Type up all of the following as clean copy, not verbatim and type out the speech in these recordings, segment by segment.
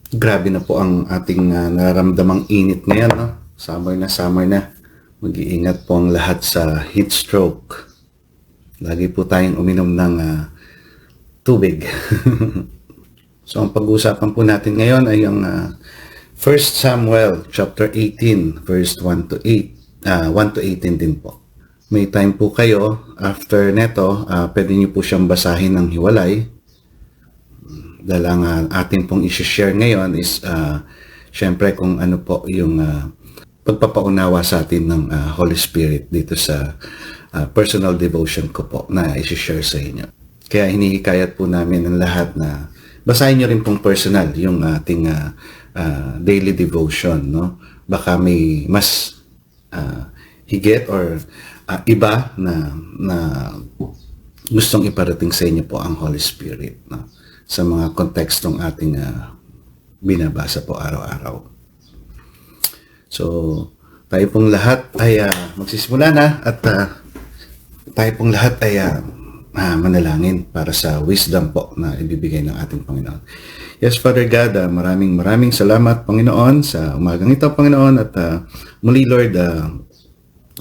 Grabe na po ang ating nararamdamang init ngayon, no? Summer na, summer na. Mag-iingat po ang lahat sa heat stroke. Lagi po tayong uminom ng tubig. So, ang pag-uusapan po natin ngayon ay ang 1 Samuel chapter 18, verse 1 to 8, 1 to 18 din po. May time po kayo, after neto, pwede niyo po siyang basahin ng hiwalay. Dahil ang ating pong isi-share ngayon is syempre kung ano po yung pagpapaunawa sa atin ng Holy Spirit dito sa personal devotion ko po na isi-share sa inyo. Kaya hinihikayat po namin ang lahat na basahin nyo rin pong personal yung ating daily devotion, no? Baka may mas higit or iba na gustong iparating sa inyo po ang Holy Spirit, no? Sa mga kontekstong ating binabasa po araw-araw. So, tayo pong lahat ay magsisimula na at tayo pong lahat ay manalangin para sa wisdom po na ibibigay ng ating Panginoon. Yes, Father God, maraming salamat, Panginoon, sa umagang ito, Panginoon, at muli, Lord,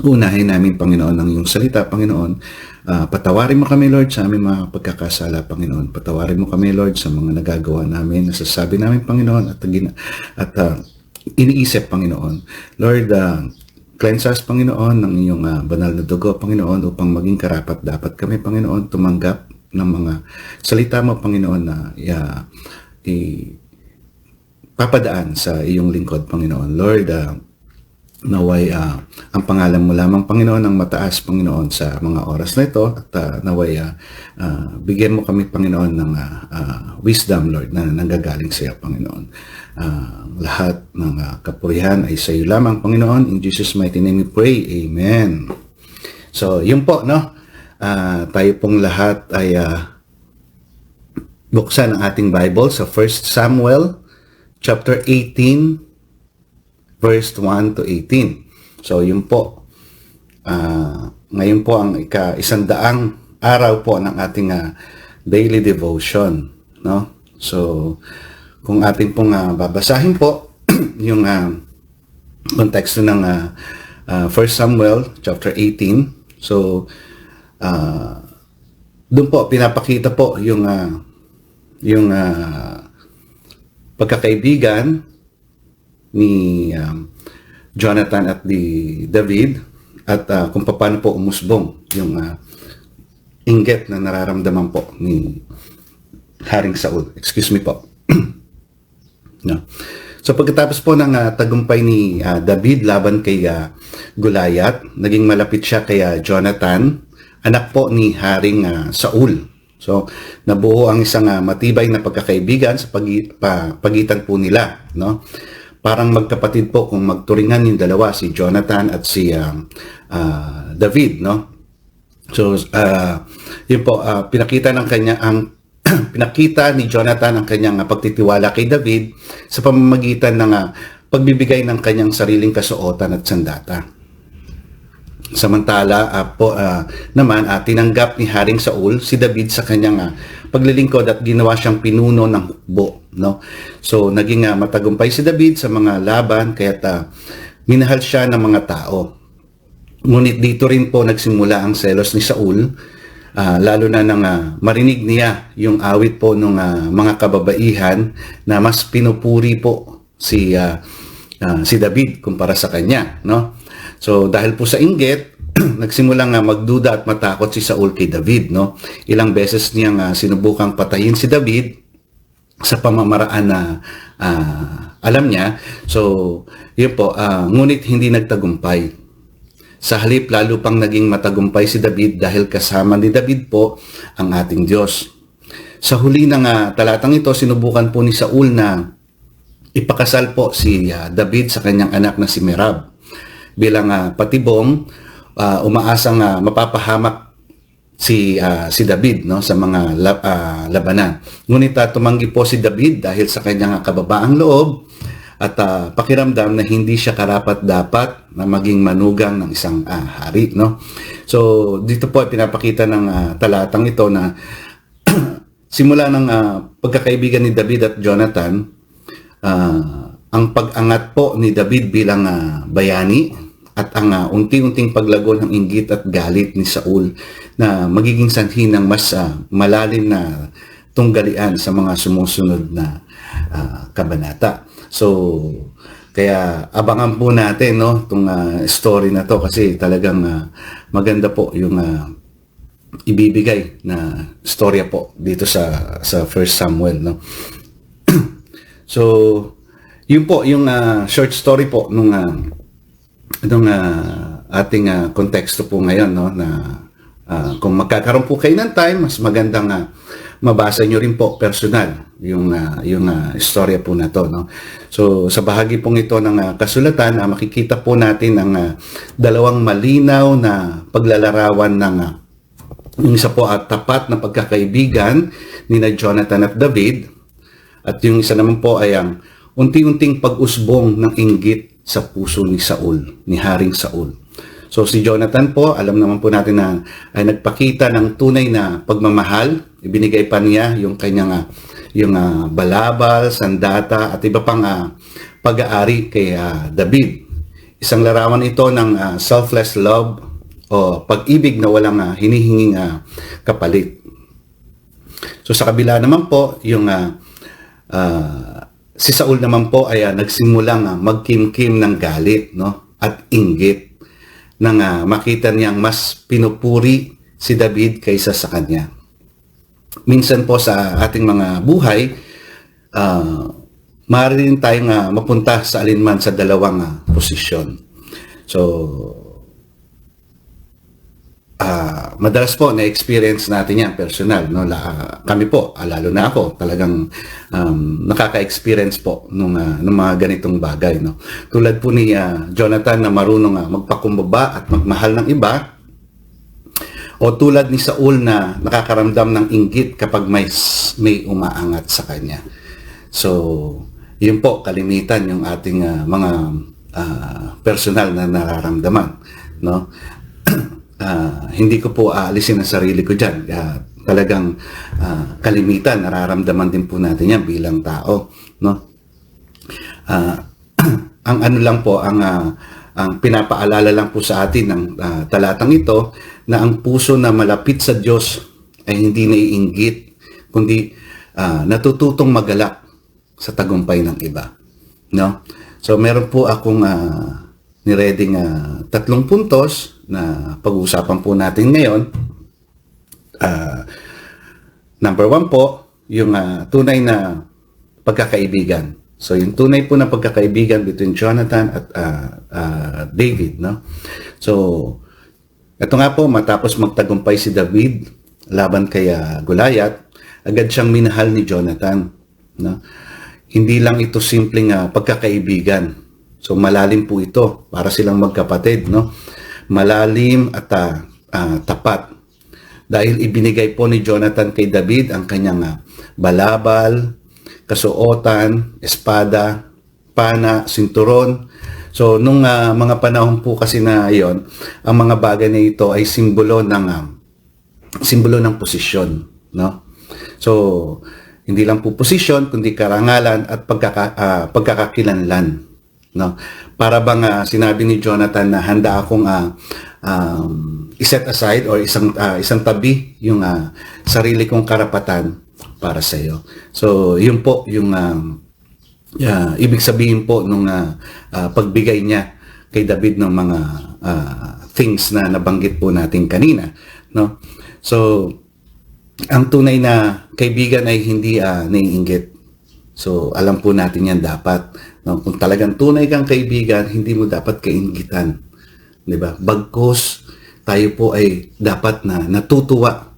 unahin namin, Panginoon, ang iyong salita, Panginoon. Patawarin mo kami, Lord, sa aming mga pagkakasala, Panginoon. Patawarin mo kami, Lord, sa mga nagagawa namin, nasasabi namin, Panginoon, at iniisip, Panginoon. Lord, cleanse us, Panginoon, ng iyong banal na dugo, Panginoon, upang maging karapat dapat kami, Panginoon, tumanggap ng mga salita mo, Panginoon, na papadaan sa iyong lingkod, Panginoon. Lord, naway ang pangalan mo lamang, Panginoon, ang mataas, Panginoon, sa mga oras na ito, at naway bigyan mo kami, Panginoon, ng wisdom, Lord, na nanggagaling sa iyo, Panginoon. Lahat ng kapurihan ay sa iyo lamang, Panginoon. In Jesus' mighty name we pray. Amen. So, yun po, no? Tayo pong lahat ay buksan ang ating Bible sa 1 Samuel chapter 18, verse 1 to 18. So, yun po. Ngayon po ang ika-100 araw po ng ating daily devotion, no? So, kung ating pong babasahin po yung konteksto ng 1 Samuel chapter 18. So, doon po pinapakita po yung pagkakaibigan ni Jonathan at ni David, at kung paano po umusbong yung inggit na nararamdaman po ni Haring Saul. Excuse me po. No. So pagkatapos po ng tagumpay ni David laban kay Goliath, naging malapit siya kay Jonathan, anak po ni Haring Saul. So nabuo ang isang matibay na pagkakaibigan sa pagitan po nila, no? Parang magkapatid po kung magturingan yung dalawa, si Jonathan at si David, no? So yun po, pinakita ni Jonathan ang kanyang pagtitiwala kay David sa pamamagitan ng pagbibigay ng kanyang sariling kasuotan at sandata. Samantala naman tinanggap ni Haring Saul si David sa kanyang paglilingkod at ginawa siyang pinuno ng hukbo, no? So naging matagumpay si David sa mga laban, kaya't minahal siya ng mga tao. Ngunit dito rin po nagsimula ang selos ni Saul, lalo na nang marinig niya yung awit po ng mga kababaihan na mas pinupuri po si David kumpara sa kanya, no? So dahil po sa inggit, nagsimulang magduda at matakot si Saul kay David, no? Ilang beses niyang sinubukang patayin si David sa pamamaraan na alam niya. So yun po, ngunit hindi nagtagumpay. Sa halip, lalo pang naging matagumpay si David dahil kasama ni David po ang ating Diyos. Sa huli ng talatang ito, sinubukan po ni Saul na ipakasal po si David sa kanyang anak na si Merab. Bilang patibong, umaasang mapapahamak si David, no, sa mga labanan. Ngunit tumanggi po si David dahil sa kanyang kababaang loob at pakiramdam na hindi siya karapat-dapat na maging manugang ng isang hari, no. So dito po ay pinapakita ng talatang ito na simula ng pagkakaibigan ni David at Jonathan ang pag-angat po ni David bilang bayani at ang unti-unting paglago ng inggit at galit ni Saul na magiging sanhi ng mas malalim na tunggalian sa mga sumusunod na kabanata. So, kaya abangan po natin, no, itong story na to kasi talagang maganda po yung ibibigay na storya po dito sa First Samuel, no. So, yun po yung short story po nung ating konteksto po ngayon, no, na kung magkakaroon po kayo ng time, mas magandang mabasa nyo rin po personal yung istorya po na to, no. So sa bahagi pong ito ng kasulatan, makikita po natin ang dalawang malinaw na paglalarawan ng yung isa po at tapat na pagkakaibigan ni na Jonathan at David, at yung isa naman po ay ang unti-unting pag-usbong ng inggit sa puso ni Saul, ni Haring Saul. So si Jonathan po, alam naman po natin na ay nagpakita ng tunay na pagmamahal. Ibinigay pa niya yung kanyang balabal, sandata at iba pang pag-aari kay David. Isang larawan ito ng selfless love o pag-ibig na walang hinihinging kapalit. So sa kabila naman po, yung si Saul naman po ay nagsimulang magkimkim ng galit, no, at inggit nang makita niyang mas pinupuri si David kaysa sa kanya. Minsan po sa ating mga buhay, maaari rin tayong mapunta sa alinman sa dalawang posisyon. So, madalas po na-experience natin yan personal, no? Kami po, lalo na ako, talagang nakaka-experience po ng mga ganitong bagay, no? Tulad po ni Jonathan na marunong magpakumbaba at magmahal ng iba, o tulad ni Saul na nakakaramdam ng inggit kapag may umaangat sa kanya. So, yun po kalimitan yung ating mga personal na nararamdaman, no? Hindi ko po aalisin ang sarili ko dyan. Talagang kalimitan, nararamdaman din po natin yan bilang tao, no? Ang ano lang po, ang pinapaalala lang po sa atin ng talatang ito na ang puso na malapit sa Diyos ay hindi naiinggit, kundi natututong magalak sa tagumpay ng iba, no? So meron po akong nireading 3 puntos na pag-uusapan po natin ngayon. Number 1 po, yung tunay na pagkakaibigan. So yung tunay po na pagkakaibigan between Jonathan at David, no? So ito nga po, matapos magtagumpay si David laban kay Goliath, agad siyang minahal ni Jonathan, no? Hindi lang ito simpleng pagkakaibigan. So malalim po ito, para silang magkapatid, no? Malalim at tapat. Dahil ibinigay po ni Jonathan kay David ang kanyang balabal, kasuotan, espada, pana, sinturon. So nung mga panahon po kasi na iyon, ang mga bagay na ito ay simbolo ng posisyon, no? So hindi lang po posisyon kundi karangalan at pagkakakilanlan, no? Para bang sinabi ni Jonathan na handa akong iset aside or isang tabi yung sarili kong karapatan para sa iyo. So yun po yung ibig sabihin po nung pagbigay niya kay David ng mga things na nabanggit po natin kanina, no? So ang tunay na kaibigan ay hindi naiinggit. So alam po natin yan dapat, no? Kung talagang tunay kang kaibigan, hindi mo dapat kainggitan, 'di ba? Bagkus tayo po ay dapat na natutuwa,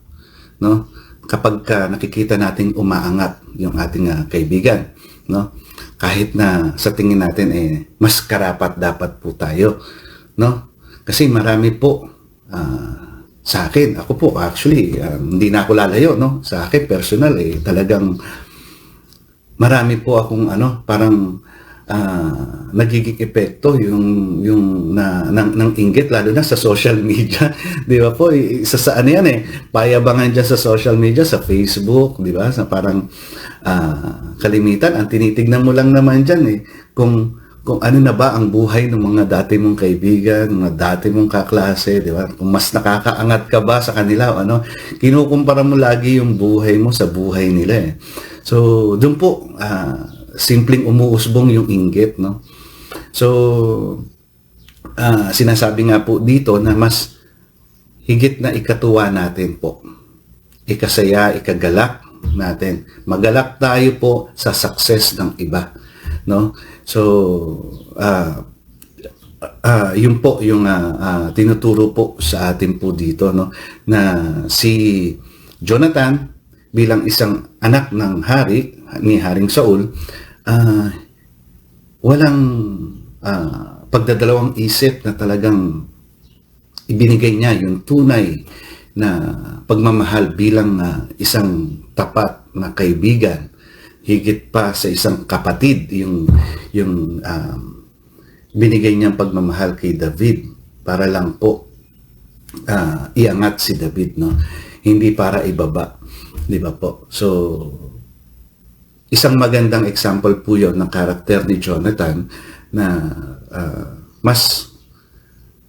no? Kapag nakikita nating umaangat yung ating kaibigan, no? Kahit na sa tingin natin mas karapat dapat po tayo, no? Kasi marami po sa akin, ako po actually hindi na ako lalayo, no? Sa akin personal talagang marami po akong parang nagiging epekto yung ng inggit, lalo na sa social media. Di ba po, isa sa ano yan payabangan dyan sa social media, sa Facebook, di ba, sa parang kalimitan, ang tinitignan mo lang naman dyan kung ano na ba ang buhay ng mga dati mong kaibigan, mga dati mong kaklase, di ba? Kung mas nakakaangat ka ba sa kanila o ano, kinukumpara mo lagi yung buhay mo sa buhay nila So, doon po, simpleng umuusbong yung inggit, no? So, sinasabi nga po dito na mas higit na ikatuwa natin po. Ikasaya, ikagalak natin. Magalak tayo po sa success ng iba, no? So, yun po yung tinuturo po sa atin po dito, no? Na si Jonathan bilang isang anak ng hari, ni Haring Saul, walang pagdadalawang isip na talagang ibinigay niya yung tunay na pagmamahal bilang isang tapat na kaibigan, higit pa sa isang kapatid, yung binigay niyang pagmamahal kay David para lang po iangat si David, no? Hindi para ibaba, di ba po? So, isang magandang example po yun ng karakter ni Jonathan na mas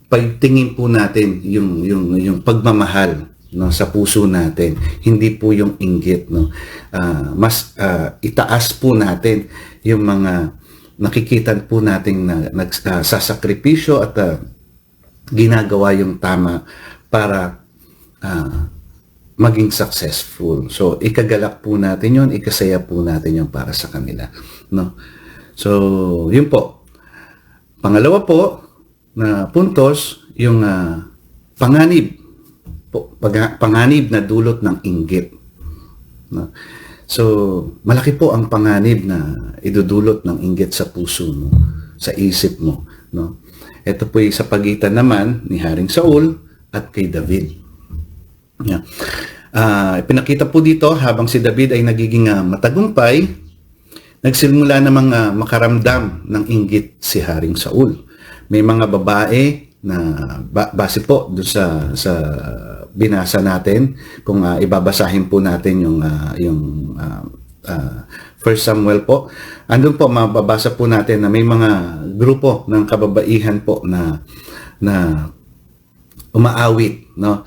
pagtingin po natin yung pagmamahal, no, sa puso natin, hindi po yung inggit, no. Mas itaas po natin yung mga nakikita po natin na nagsasakripisyo at ginagawa yung tama para maging successful. So, ikagalak po natin yun, ikasaya po natin yun para sa kanila, no? So, yun po. Pangalawa po na puntos, yung panganib po, panganib na dulot ng inggit, no? So, malaki po ang panganib na idudulot ng inggit sa puso mo, sa isip mo, no? Ito po ay sa pagitan naman ni Haring Saul at kay David. Yeah. Pinakita po dito habang si David ay nagiging matagumpay, nagsimula namang makaramdam ng inggit si Haring Saul. May mga babae na base po doon sa binasa natin, kung ibabasahin po natin yung 1 Samuel po. Andun po mababasa po natin na may mga grupo ng kababaihan po na umaawit, no?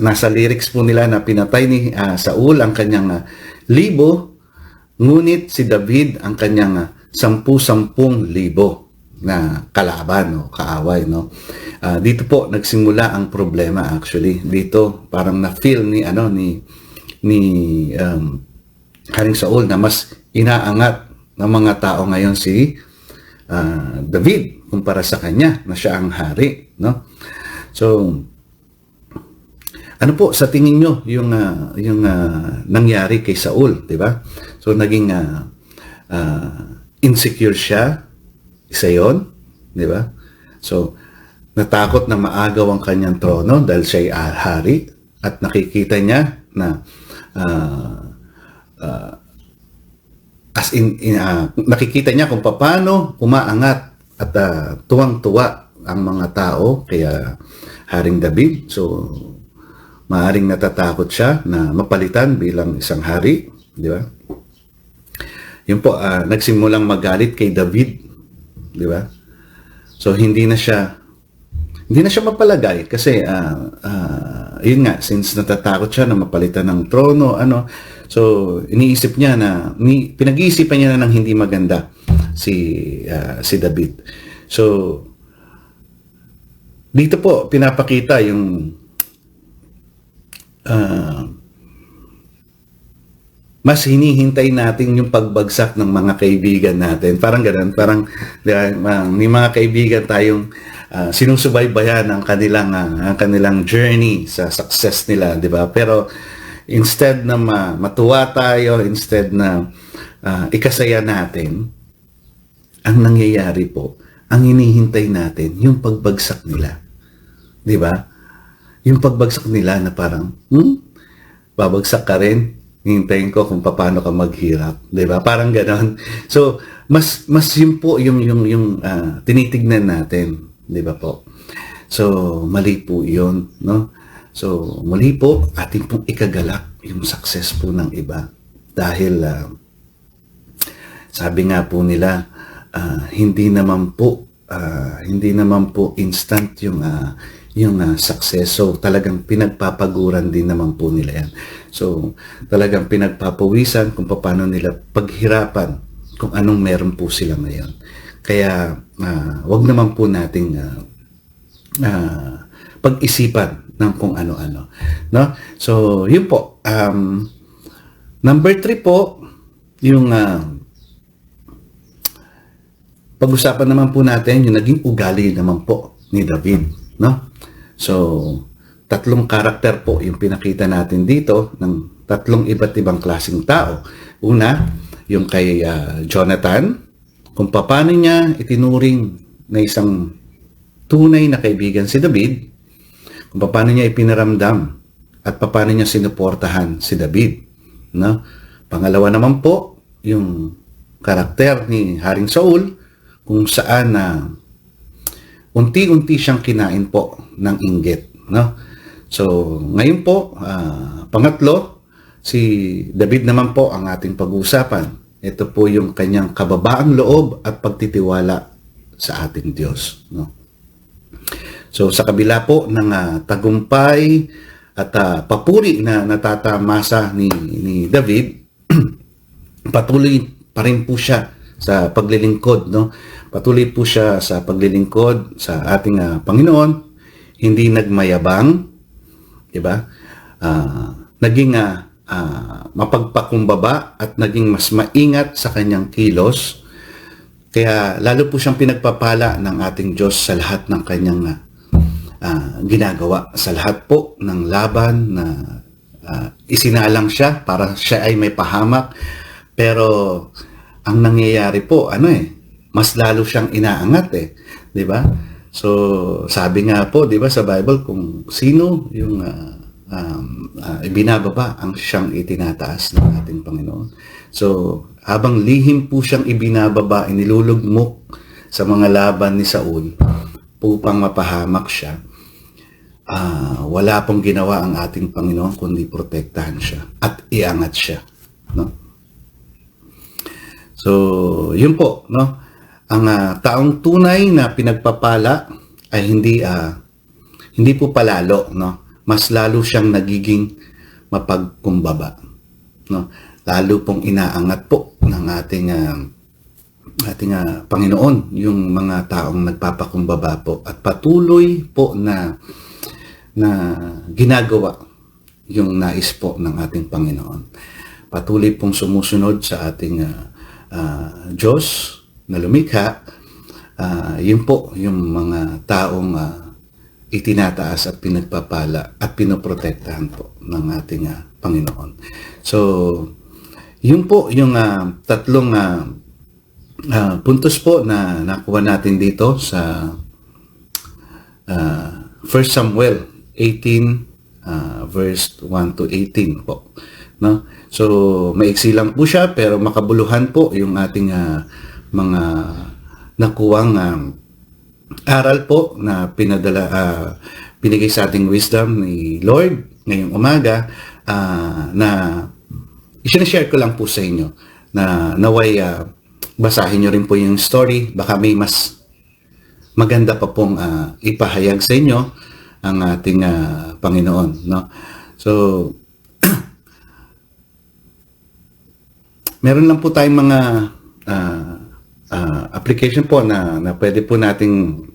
Nasa lyrics po nila na pinatay ni Saul ang kanyang libo, ngunit si David ang kanyang 10,000 na kalaban, no, kaaway, no. Dito po nagsimula ang problema actually. Dito parang na-feel ni Haring Saul na mas inaangat ng mga tao ngayon si David kumpara sa kanya na siya ang hari, no. So, ano po sa tingin nyo yung nangyari kay Saul, di ba? So, naging insecure siya, isa yon, di ba? So, natakot na maagaw ang kanyang trono dahil siya ay hari at nakikita niya na nakikita niya kung paano umaangat at tuwang-tuwa ang mga tao kaya Haring David. So, maaring natatakot siya na mapalitan bilang isang hari, di ba? Yun po, nagsimulang magalit kay David, di ba? So, hindi na siya mapalagay kasi yun nga, since natatakot siya na mapalitan ng trono, so iniisip niya na pinag-iisipan niya na ng hindi maganda si David. So dito po pinapakita yung mas hinihintay natin yung pagbagsak ng mga kaibigan natin. Parang ganoon, parang may mga kaibigan tayong sinusubaybayan ang kanilang journey sa success nila, di ba? Pero instead na matuwa tayo, instead na ikasaya natin, ang nangyayari po, ang hinihintay natin yung pagbagsak nila. Di ba? Yung pagbagsak nila na parang, babagsak ka rin, hintayin ko kung paano ka maghirap. Di ba? Parang ganon. So, mas yun po yung tinitignan natin, 'di ba po? So mali po 'yon, no? So muli po ating pong ikagalak yung success po ng iba dahil sabi nga po nila hindi naman po instant yung success. So talagang pinagpapaguran din naman po nila yan. So talagang pinagpapawisan kung paano nila paghirapan kung anong meron po sila ngayon. Kaya wag naman po nating pag-isipan ng kung ano-ano, no? So yun po. Number 3 po, yung pag-usapan naman po natin yung naging ugali naman po ni David, no? So, 3 karakter po yung pinakita natin dito ng 3 iba't ibang klaseng tao. Una, yung kay Jonathan, kung paano niya itinuring na isang tunay na kaibigan si David, kung paano niya ipinaramdam at paano niya sinuportahan si David, no? Pangalawa naman po, yung karakter ni Haring Saul, kung saan unti-unti siyang kinain po ng inggit, no? So, ngayon po, pangatlo, si David naman po ang ating pag-uusapan. Ito po yung kanyang kababaang loob at pagtitiwala sa ating Diyos, no? So, sa kabila po ng tagumpay at papuri na natatamasa ni David, patuloy pa rin po siya sa paglilingkod, no? Patuloy po siya sa paglilingkod sa ating Panginoon, hindi nagmayabang, 'di ba? Naging mapagpakumbaba at naging mas maingat sa kanyang kilos. Kaya lalo po siyang pinagpapala ng ating Diyos sa lahat ng kanyang ginagawa, sa lahat po ng laban na isinalang siya para siya ay may pahamak. Pero ang nangyayari po, mas lalo siyang inaangat 'di ba? So, sabi nga po, 'di ba sa Bible, kung sino yung ibinababa, ang siyang itinataas ng ating Panginoon. So, habang lihim po siyang ibinababa, inilulugmok sa mga laban ni Saul upang mapahamak siya, wala pong ginawa ang ating Panginoon kundi protektahan siya at iangat siya, no? So, yun po, no? Ang taong tunay na pinagpapala ay hindi po palalo, no? Mas lalo siyang nagiging mapagkumbaba, no? Lalo pong inaangat po ng ating Panginoon yung mga taong nagpapakumbaba po at patuloy po na ginagawa yung nais po ng ating Panginoon. Patuloy pong sumusunod sa ating Diyos na lumikha. Yun po yung mga taong itinataas at pinagpapala at pinoprotektahan po ng ating Panginoon. So, yun po yung 3 puntos po na nakuha natin dito sa 1 Samuel 18 verse 1 to 18 po, no? So, maiksi lang po siya pero makabuluhan po yung ating mga nakuwang aral po na binigay sa ating wisdom ni Lord ngayong umaga, na i-share ko lang po sa inyo na naway basahin nyo rin po yung story. Baka may mas maganda pa pong ipahayag sa inyo ang ating Panginoon, no? So, meron lang po tayong mga application po na pwede po nating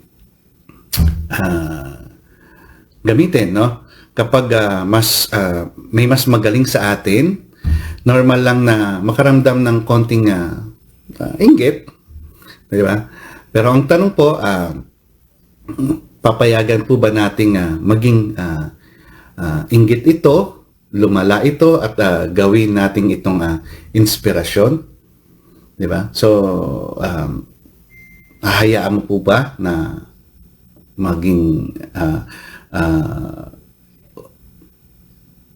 gamitin, no? Kapag may mas magaling sa atin, normal lang na makaramdam ng konting inggit, di ba? Pero ang tanong po, papayagan po ba nating maging inggit ito, lumala ito at gawin nating itong inspirasyon, di ba? So, hahayaan mo po ba na maging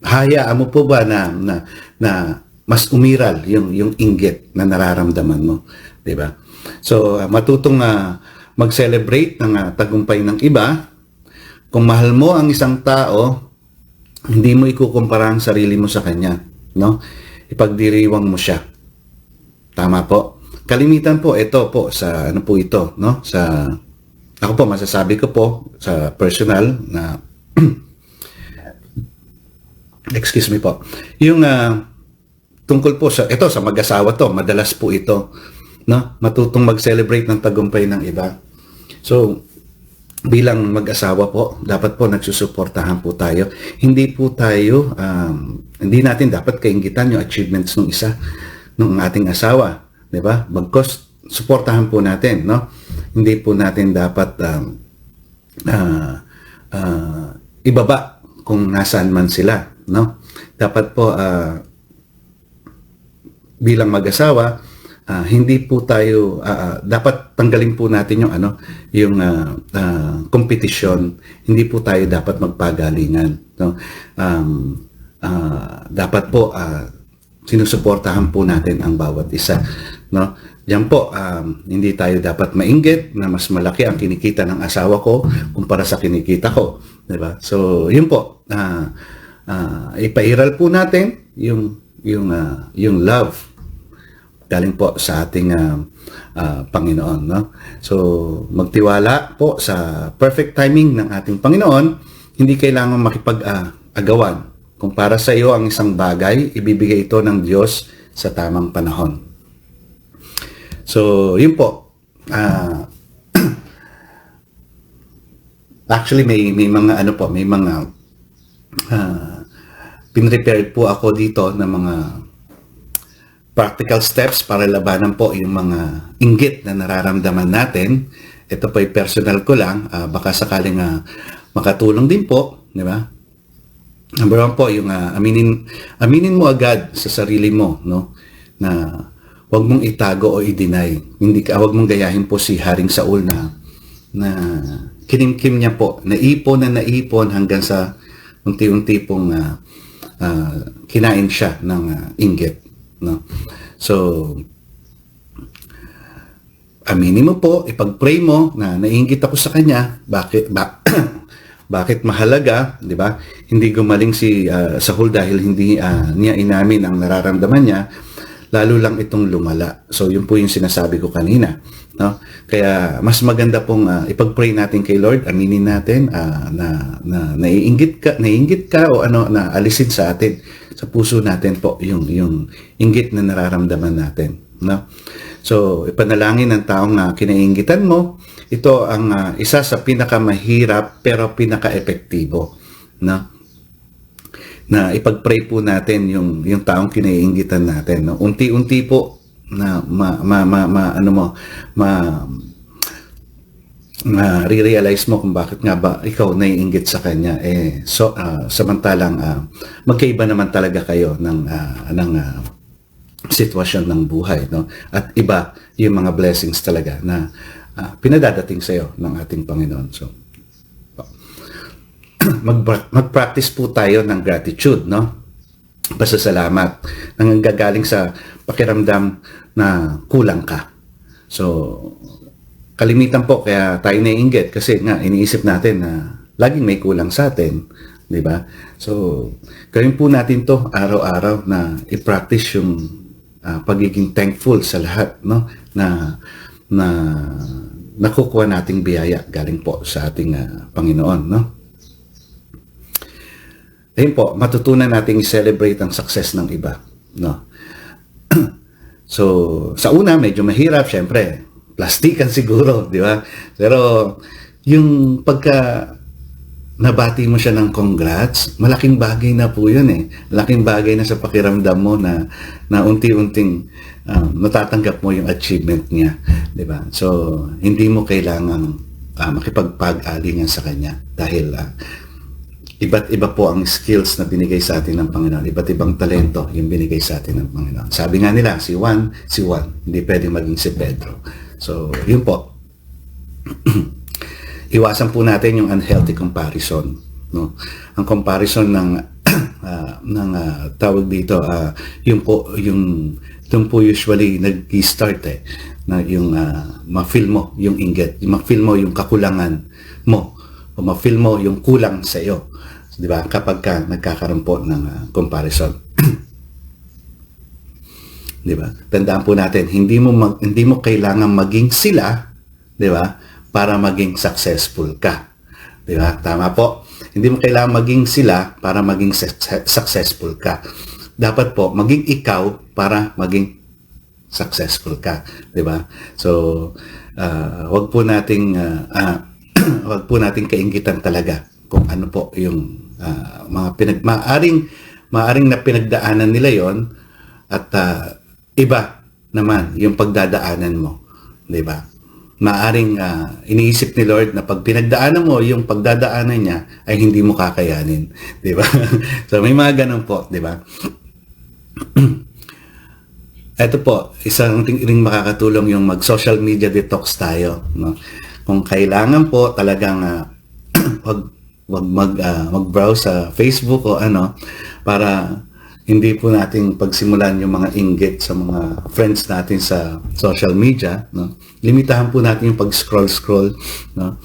hayaan mo po ba na mas umiral yung inggit na nararamdaman mo, 'di ba? So matutong mag-celebrate ng tagumpay ng iba. Kung mahal mo ang isang tao, hindi mo ikukumpara ang sarili mo sa kanya, no? Ipagdiriwang mo siya. Tama po. Kalimitan po ito po sa ano po ito, no? Sa ako po masasabi ko po sa personal na excuse me po. Yung tungkol po sa ito sa mag-asawa to, madalas po ito, no? Matutong mag-celebrate ng tagumpay ng iba. So bilang mag-asawa po, dapat po nagsusuportahan po tayo. Hindi po tayo hindi natin dapat kainggitan yung achievements ng isa ng ating asawa, 'di ba? Bagkus suportahan po natin, no? Hindi po natin dapat ibaba kung nasaan man sila, no? Dapat po bilang mag-asawa, hindi po tayo dapat tanggalin po natin yung yung kompetisyon. Hindi po tayo dapat magpagalingan, no? Dapat po sinusuportahan po natin ang bawat isa, no? Diyan po hindi tayo dapat mainggit na mas malaki ang kinikita ng asawa ko kumpara sa kinikita ko, 'di ba? So yun po, ipairal po natin yung love galing po sa ating Panginoon, no? So magtiwala po sa perfect timing ng ating Panginoon. Hindi kailangan makipag-agawan. Kung para sa iyo ang isang bagay, ibibigay ito ng Diyos sa tamang panahon. So yun po. Actually may mga may mga pinrepared po ako dito na mga practical steps para labanan po yung mga inggit na nararamdaman natin. Ito po ay personal ko lang, baka sakaling makatulong din po, di ba? Number one po, yung aminin mo agad sa sarili mo, no? Na wag mong itago o i-deny. Wag mong gayahin po si Haring Saul na kinimkim niya po, naipon hanggang sa unti-unti pong kinain siya ng inggit, no? So aminin mo po, ipag-pray mo na naiinggit ako sa kanya. Bakit mahalaga, 'di ba? Hindi gumaling si Saul dahil hindi niya inamin ang nararamdaman niya, lalo lang itong lumala. So yun po yung sinasabi ko kanina, no? Kaya mas maganda pong ipag-pray natin kay Lord, aminin natin na naiinggit ka o na alisin sa atin, sa puso natin po yung inggit na nararamdaman natin, no? So ipanalangin ng taong kinainggitan mo. Ito ang isa sa pinakamahirap pero pinaka-epektibo, no? Na ipag-pray po natin yung taong kinaiinggitan natin, no? Unti-unti po na realize mo kung bakit nga ba ikaw naiinggit sa kanya. Samantalang magkaiba naman talaga kayo ng sitwasyon ng buhay, no? At iba yung mga blessings talaga na pinadadating sa iyo ng ating Panginoon. So mag-practice po tayo ng gratitude, no? Pasasalamat nang gagaling sa pakiramdam na kulang ka. So kalimitan po kaya tayo naiinggit kasi nga iniisip natin na laging may kulang sa atin, 'di ba? So gawin po natin 'to araw-araw na i-practice yung pagiging thankful sa lahat, no? Na nakukuha nating biyaya galing po sa ating Panginoon, no? Ayun po, matutunan nating i-celebrate ang success ng iba, no? So sa una medyo mahirap, syempre plastikan siguro, di ba? Pero yung pagka nabati mo siya ng congrats, malaking bagay na po yun eh. Malaking bagay na sa pakiramdam mo na unti-unting natatanggap mo yung achievement niya, di ba? So hindi mo kailangang makipagpag-alingan sa kanya dahil iba't iba po ang skills na binigay sa atin ng Panginoon. Iba't ibang talento yung binigay sa atin ng Panginoon. Sabi nga nila, si Juan, hindi pwedeng maging si Pedro. So, yun po. Iwasan po natin yung unhealthy comparison, no? Ang comparison ng tawag dito, yung po, doon po usually nag-start na yung ma-feel mo yung inggit, ma-feel mo yung kakulangan mo, o ma-feel mo yung kulang sa iyo, di ba, kapag nagkakaroon po ng comparison. Di ba? Tandaan po natin, hindi mo kailangan maging sila, di ba, para maging successful ka. Di ba? Tama po. Hindi mo kailangan maging sila para maging successful ka. Dapat po maging ikaw para maging successful ka, 'di ba? So, wag po nating wag po nating kainggitan talaga kung ano po yung mga maaring na pinagdaanan nila 'yon, at iba naman yung pagdadaanan mo, 'di ba? Maaring iniisip ni Lord na pag pinagdaanan mo yung pagdadaanan niya ay hindi mo kakayanin, 'di ba? So may mga ganun po, 'di ba? Ito po, isang ring makakatulong yung mag-social media detox tayo, no? Kung kailangan po talagang wag mag-browse sa Facebook o ano, para hindi po nating pagsimulan yung mga inggit sa mga friends natin sa social media, no? Limitahan po natin yung pag-scroll, no?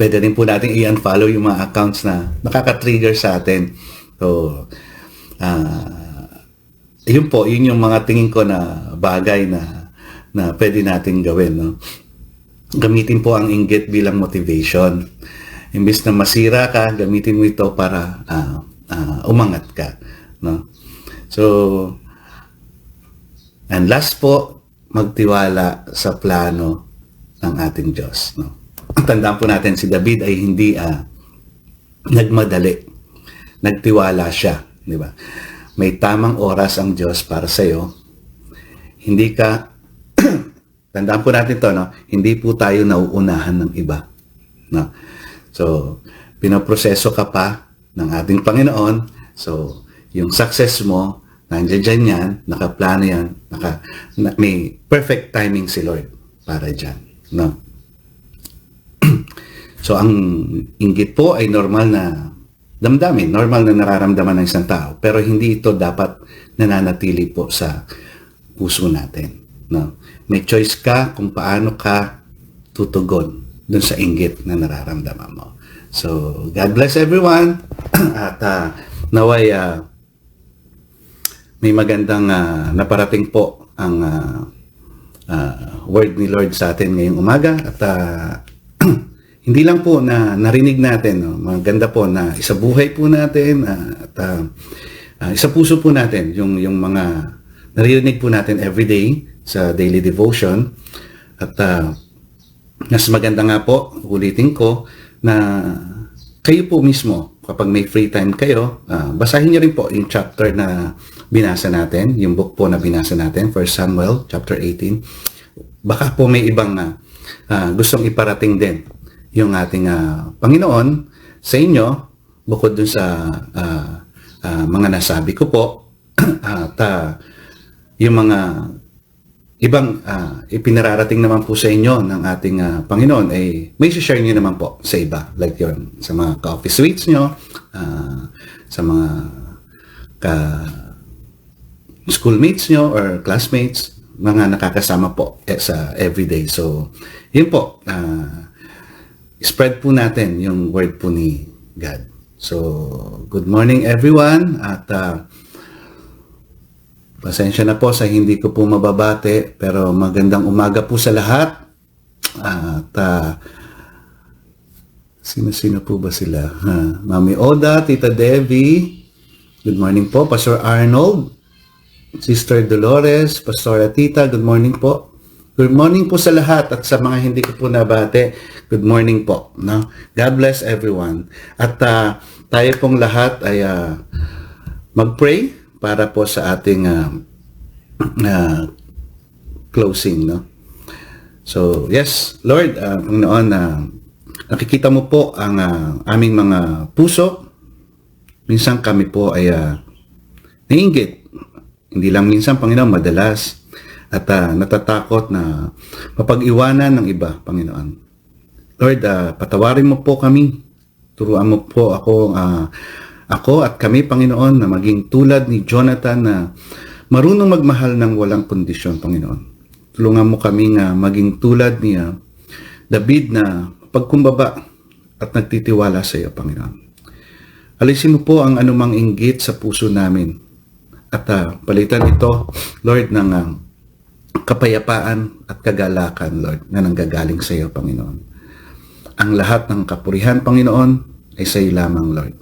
Pwede rin po natin i-unfollow yung mga accounts na nakaka-trigger sa atin. So, yun yung mga tingin ko na bagay na pwede nating gawin, no? Gamitin po ang inggit bilang motivation. Imbes na masira ka, gamitin mo ito para umangat ka, no? So, and last po, magtiwala sa plano ng ating Diyos, no? Tandaan po natin, si David ay hindi nagmadali. Nagtiwala siya, di ba? May tamang oras ang Diyos para sa iyo. Hindi ka tandaan po natin to, no? Hindi po tayo nauunahan ng iba, no? So, pinoproseso ka pa ng ating Panginoon. So, yung success mo, nandiyan dyan yan, nakaplano yan, may perfect timing si Lord para dyan, no? So, ang inggit po ay normal na damdamin, normal na nararamdaman ng isang tao, pero hindi ito dapat nananatili po sa puso natin, no? May choice ka kung paano ka tutugon dun sa inggit na nararamdaman mo. So, God bless everyone. At naway may magandang naparating po ang word ni Lord sa atin ngayong umaga. At hindi lang po na narinig natin, no? Maganda po na isabuhay po natin at isapuso po natin yung mga naririnig po natin everyday sa daily devotion. At mas maganda nga po, ulitin ko, na kayo po mismo, kapag may free time kayo, basahin niyo rin po yung chapter na binasa natin, yung book po na binasa natin, 1 Samuel chapter 18. Baka po may ibang gustong iparating din yung ating Panginoon sa inyo, bukod dun sa mga nasabi ko po. At yung mga ibang ipinararating naman po sa inyo ng ating Panginoon ay may share niyo naman po sa iba, like yun, sa mga ka-office suites nyo, sa mga schoolmates nyo or classmates, mga nakakasama po sa everyday. So yun po, spread po natin yung word po ni God. So, good morning everyone, at pasensya na po sa hindi ko po mababate, pero magandang umaga po sa lahat. At sino po ba sila? Mami Oda, Tita Debbie, good morning po. Pastor Arnold, Sister Dolores, Pastor Tita, good morning po. Good morning po sa lahat, at sa mga hindi ko po nabate, good morning po, no? God bless everyone. At tayo pong lahat ay mag-pray para po sa ating closing, no? So, yes, Lord, Panginoon, nakikita mo po ang aming mga puso. Minsan kami po ay naiinggit. Hindi lang minsan, Panginoon, madalas. At natatakot na mapag-iwanan ng iba, Panginoon. Lord, patawarin mo po kami. Turuan mo po ako ako at kami, Panginoon, na maging tulad ni Jonathan na marunong magmahal ng walang kondisyon, Panginoon. Tulungan mo kami nga maging tulad ni David na pagkumbaba at nagtitiwala sa iyo, Panginoon. Alisin mo po ang anumang inggit sa puso namin at palitan ito, Lord, ng kapayapaan at kagalakan, Lord, na nanggagaling sa iyo, Panginoon. Ang lahat ng kapurihan, Panginoon, ay sa iyo lamang, Lord.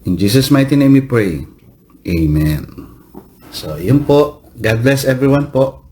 In Jesus' mighty name we pray. Amen. So, yun po. God bless everyone po.